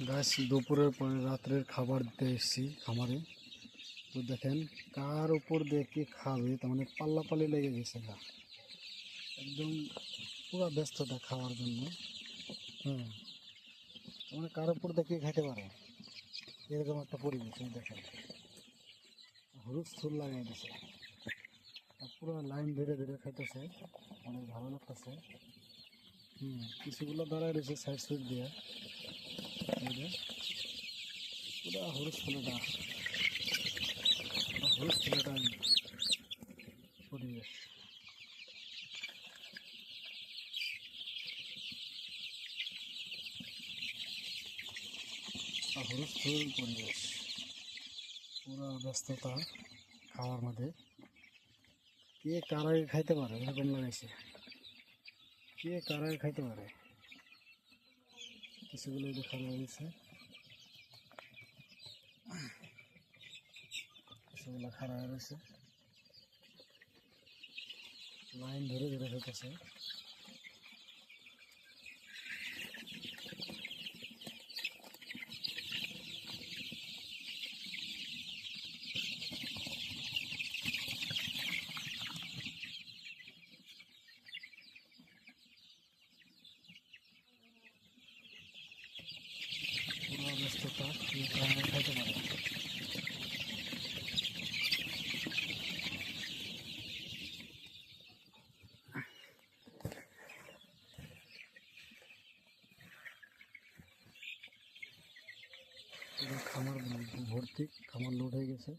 গাছ দুপুরের পরে রাত্রের খাবার দিতে এসেছি খামারে। তো দেখেন কার উপর দিয়ে কি খাবে, তার মানে পাল্লাপাল্লি লেগে গেছে গা, একদম পুরো ব্যস্ততা খাওয়ার জন্য। হ্যাঁ, তার মানে কার উপর দিয়ে কি খাইতে পারে এরকম একটা পরিবেশ। এই দেখেন হলুদ ফুল লাগাই দিছে, পুরো লাইন ধরে ধরে খাইতেছে, অনেক ভালো লাগতেছে। কিছুগুলো দাঁড়ায় রয়েছে সাইড সুইড দিয়ে, পুরো হলুদ ফুলেটা পরিবেশ। হলুদ ফুল পরিবেশ, পুরো ব্যস্ততা খাওয়ার মধ্যে। কে কারাই খাইতে পারে এরকম লাগাইছে, কে কারাই খাইতে পারে। কিছুগুলো দেখা রয়েছে, কিছুগুলো খারাপ রয়েছে, লাইন ধরে ধরে খেতেছে। পুরো ব্যস্ততা, কে কারাই খাইতে পারে। পুরো খামার ভর্তি, খামার লোড হয়ে গেছে।